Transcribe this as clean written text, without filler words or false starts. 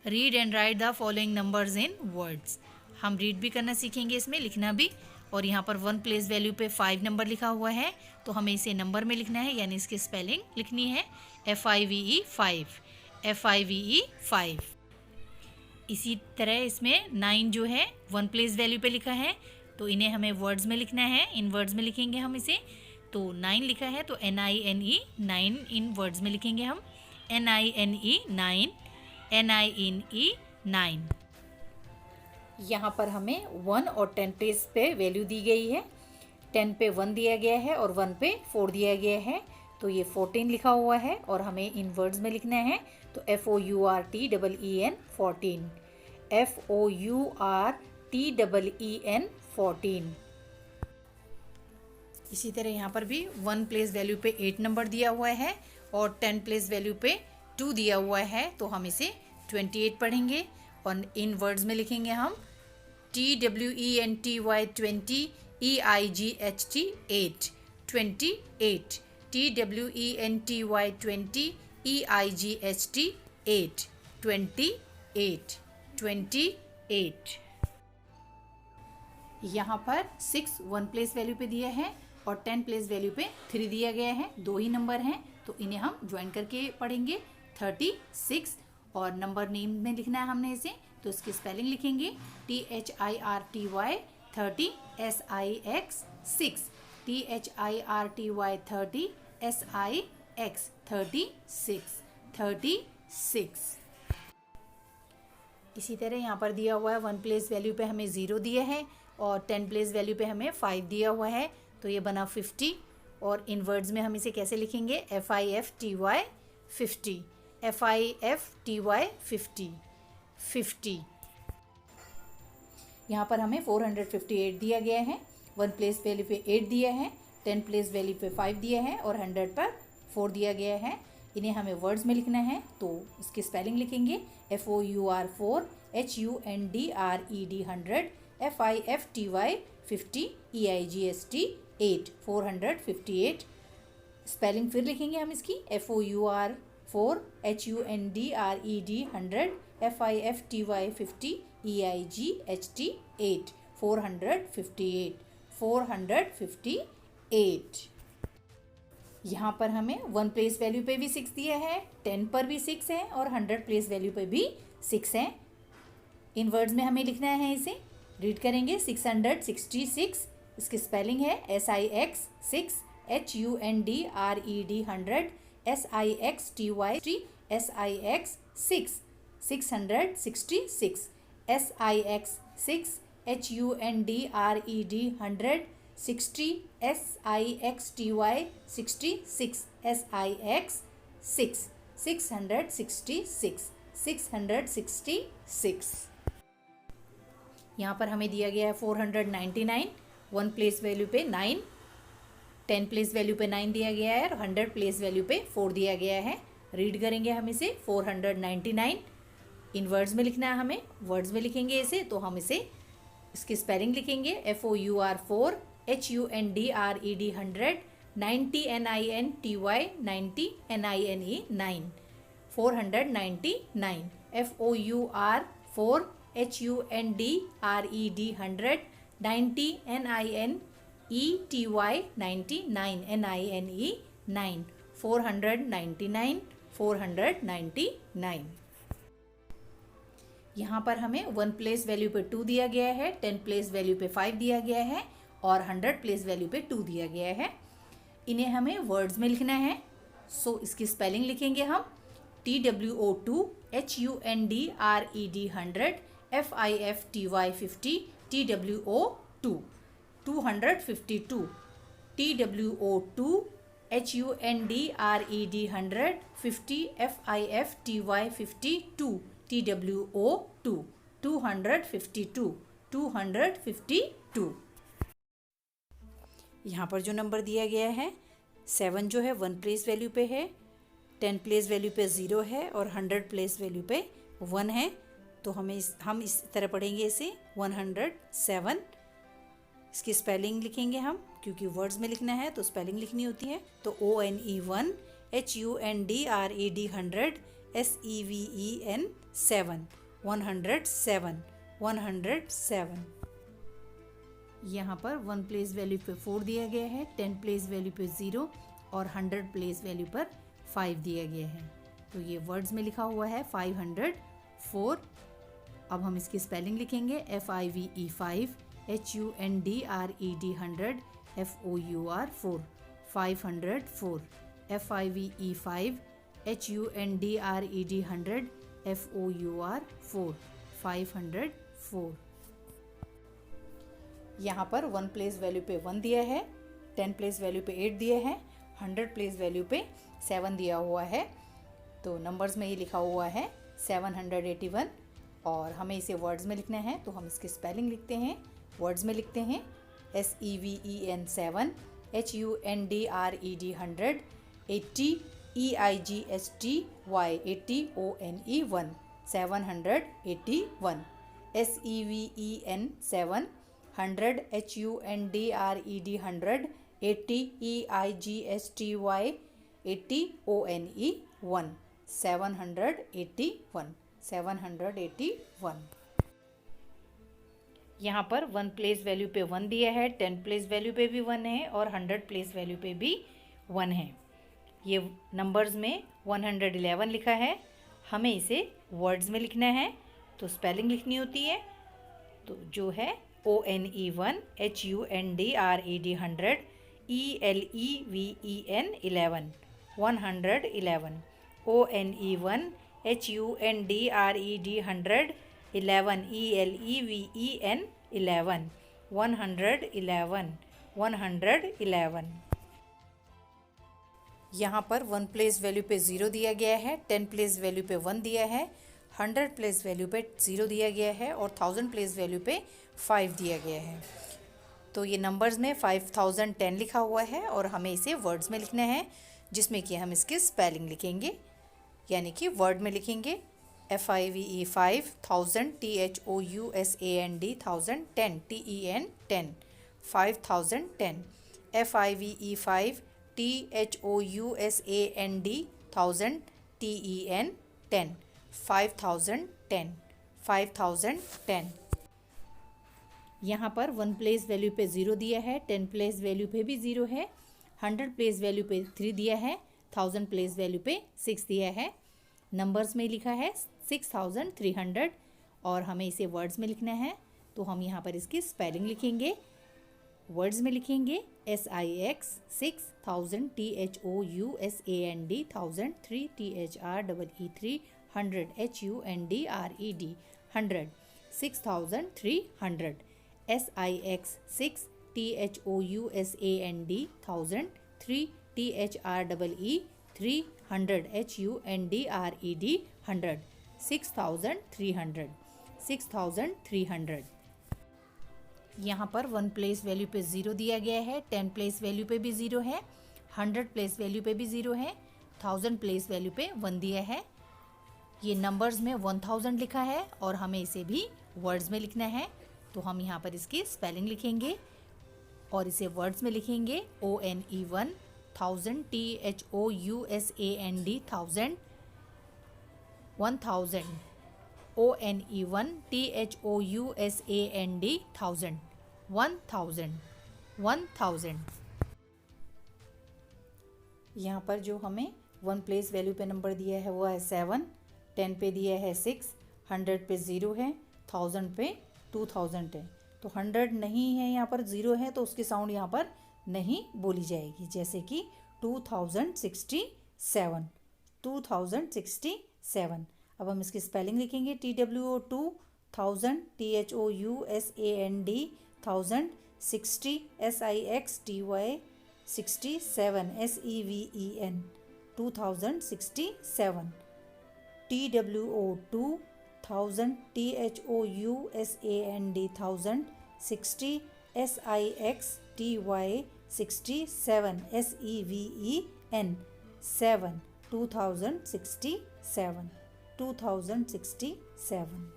Read and right the following numbers in words. हम read भी करना सीखेंगे, इसमें लिखना भी। और यहाँ पर 1 प्लेस वैल्यू पे 5 नंबर लिखा हुआ है, तो हमें इसे नंबर में लिखना है, यानी इसकी स्पेलिंग लिखनी है FIVE 5, FIVE 5। इसी तरह इसमें 9 जो है 1 प्लेस वैल्यू पे लिखा है, तो इन्हें हमें वर्ड्स में लिखना है, इन वर्ड्स में लिखेंगे हम इसे। तो 9 लिखा है तो NINE 9 इन वर्ड्स में लिखेंगे हम, NINE 9, NINE 9। यहाँ पर हमें 1 और 10 प्लेस पे वैल्यू दी गई है। 10 पे 1 दिया गया है और 1 पे 4 दिया गया है, तो ये 14 लिखा हुआ है और हमें इन वर्ड्स में लिखना है। तो FOURTEEN 14, FOURTEEN 14। इसी तरह यहाँ पर भी 1 प्लेस वैल्यू पे 8 नंबर दिया हुआ है और 10 प्लेस वैल्यू पे 2 दिया हुआ है, तो हम इसे 28 पढ़ेंगे और इन वर्ड्स में लिखेंगे हम TWENTY 20, EIGHT 8, 28, TWENTY 20, EIGHT 8, 28, 28। यहाँ पर 6 1 प्लेस वैल्यू पे दिया है और 10 प्लेस वैल्यू पे 3 दिया गया है, 2 ही नंबर हैं, तो इन्हें हम ज्वाइन करके पढ़ेंगे 36। और नंबर नेम में लिखना है हमने इसे, तो इसकी स्पेलिंग लिखेंगे THIRTY 30 SIX 6, THIRTY 30 SIX 36, 36। इसी तरह यहाँ पर दिया हुआ है 1 प्लेस वैल्यू पे हमें 0 दिया है और 10 प्लेस वैल्यू पे हमें 5 दिया हुआ है, तो ये बना 50। और इन वर्ड्स में हम इसे कैसे लिखेंगे, FIFTY 50, FIFTY 50, 50। यहाँ पर हमें 458 दिया गया है। 1 प्लेस वैल्यू पे 8 दिया है, 10 प्लेस वैल्यू पे 5 दिया है और 100 पर 4 दिया गया है। इन्हें हमें वर्ड्स में लिखना है, तो इसकी स्पेलिंग लिखेंगे FOUR 4 HUNDRED 100, FIFTY 50, EIGST 8, 458। Spelling फिर लिखेंगे हम इसकी FOUR 4 HUNDRED 100, FIFTY 50, EIGHT 8, 458, 458। यहाँ पर हमें 1 प्लेस वैल्यू पे भी 6 दिया है, 10 पर भी 6 है और 100 प्लेस वैल्यू पे भी 6 है। इन वर्ड्स में हमें लिखना है, इसे रीड करेंगे 666। इसकी स्पेलिंग है SIX 6, HUNDRED 100, SIXTY SIX 6, 666, SIX 6 HUNDRED 100, 60 SIXTY 66, SIX 6, 666, 666। यहाँ पर हमें दिया गया है 499। 1 प्लेस वैल्यू पे 9, 10 प्लेस वैल्यू पे 9 दिया गया है और 100 प्लेस वैल्यू पे 4 दिया गया है। रीड करेंगे हम इसे 499। इन वर्ड्स में लिखना है हमें, वर्ड्स में लिखेंगे इसे, तो हम इसे इसकी स्पेलिंग लिखेंगे FOUR 4 HUNDRED 100, 90 NINTY 90 NINE 9, 499, FOUR 4 HUNDRED 100, 90 NINETY 99 NINE 9, 499, 499। यहाँ पर हमें 1 प्लेस वैल्यू पे 2 दिया गया है, 10 प्लेस वैल्यू पे 5 दिया गया है और 100 प्लेस वैल्यू पे 2 दिया गया है। इन्हें हमें वर्ड्स में लिखना है, सो इसकी स्पेलिंग लिखेंगे हम TWO2 HUNDRED 100, FIFTY 50, TWO2 252, TWO2 HUNDRED 100, 50 FIFTY 52, TWO2 252, 252। यहाँ पर जो नंबर दिया गया है 7 जो है 1 प्लेस वैल्यू पे है, 10 प्लेस वैल्यू पे 0 है और 100 प्लेस वैल्यू पे 1 है, तो हम इस तरह पढ़ेंगे इसे 107। इसकी स्पेलिंग लिखेंगे हम, क्योंकि वर्ड्स में लिखना है तो स्पेलिंग लिखनी होती है, तो ONE 1 HUNDRED 100 SEVEN 7, 107, 107। यहाँ पर 1 प्लेस वैल्यू पे 4 दिया गया है, 10 प्लेस वैल्यू पे 0 और 100 प्लेस वैल्यू पर 5 दिया गया है। तो ये वर्ड्स में लिखा हुआ है 504। अब हम इसकी स्पेलिंग लिखेंगे FIVE 5, HUNDRED 100, FOUR 4, 504। FIVE 5, HUNDRED 100, FOUR 4, 504। यहाँ पर 1 प्लेस वैल्यू पे 1 दिया है, 10 प्लेस वैल्यू पे 8 दिया है, 100 प्लेस वैल्यू पे 7 दिया हुआ है। तो नंबर्स में ये लिखा हुआ है 781 और हमें इसे वर्ड्स में लिखना है। तो हम इसकी स्पेलिंग लिखते हैं, वर्ड्स में लिखते हैं SEVEN 7, HUNDRED 100, 80 EIGSTY 80 ONE 1, 781। SEVEN 7, 100 HUNDRED 100, 80 EIGSTY 80 ONE 1, 781, 781। यहाँ पर 1 प्लेस वैल्यू पे 1 दिया है, 10 प्लेस वैल्यू पे भी 1 है और 100 प्लेस वैल्यू पे भी 1 है। ये नंबर्स में 111 लिखा है, हमें इसे वर्ड्स में लिखना है। तो स्पेलिंग लिखनी होती है, तो जो है ONE1, HUNDRED 100, ELEVEN 11, 111। ONE1, HUNDRED 100, 11 ELEVEN 11, 111, 111। यहाँ पर 1 प्लेस वैल्यू पे 0 दिया गया है, 10 प्लेस वैल्यू पे 1 दिया है, 100 प्लेस वैल्यू पे 0 दिया गया है और 1000 प्लेस वैल्यू पे 5 दिया गया है। तो ये नंबर्स में 5010 लिखा हुआ है और हमें इसे वर्ड्स में लिखना है, जिसमें कि हम इसकी स्पेलिंग लिखेंगे, यानी कि वर्ड में लिखेंगे FIVE 5, 1000 THOUSAND 1000, 10 TEN 10, 5010। FIVE 5 THOUSAND 1000 TEN 10, 5010, 5010। यहाँ पर 1 प्लेस वैल्यू पे 0 दिया है, 10 प्लेस वैल्यू पे भी 0 है, 100 प्लेस वैल्यू पे 3 दिया है, 1000 प्लेस वैल्यू पे 6 दिया है। नंबर्स में लिखा है 6300 और हमें इसे वर्ड्स में लिखना है। तो हम यहाँ पर इसकी स्पेलिंग लिखेंगे, वर्ड्स में लिखेंगे SIX 6000 THOUSAND 1000, 3 THREE 100 HUNDRED 100, 6300। SIX 6 THOUSAND 1000, 3 THREE 300 HUNDRED 100, 6300, 6300। यहाँ पर 1 प्लेस वैल्यू पे 0 दिया गया है, 10 प्लेस वैल्यू पे भी 0 है, 100 प्लेस वैल्यू पे भी 0 है, 1000 प्लेस वैल्यू पे 1 दिया है। ये नंबर्स में 1000 लिखा है और हमें इसे भी वर्ड्स में लिखना है। तो हम यहाँ पर इसकी स्पेलिंग लिखेंगे और इसे वर्ड्स में लिखेंगे ONE1 1000 THOUSAND 1000, 1000। ONE1 THOUSAND 1000, 1000, 1000। यहाँ पर जो हमें 1 प्लेस वैल्यू पे नंबर दिया है वो है 7, 10 पे दिया है 6, 100 पे 0 है, 1000 पे 2000 है। तो 100 नहीं है, यहाँ पर 0 है, तो उसकी साउंड यहाँ पर नहीं बोली जाएगी। जैसे कि 2067, 2067। अब हम इसकी स्पेलिंग लिखेंगे TWO 1000 THOUSAND 1000, 60 SIXTY 67 SEVEN 2067। TWO 1000 THOUSAND 1000, 60 SIXTY 67 SEVEN 7, 2067, 2067।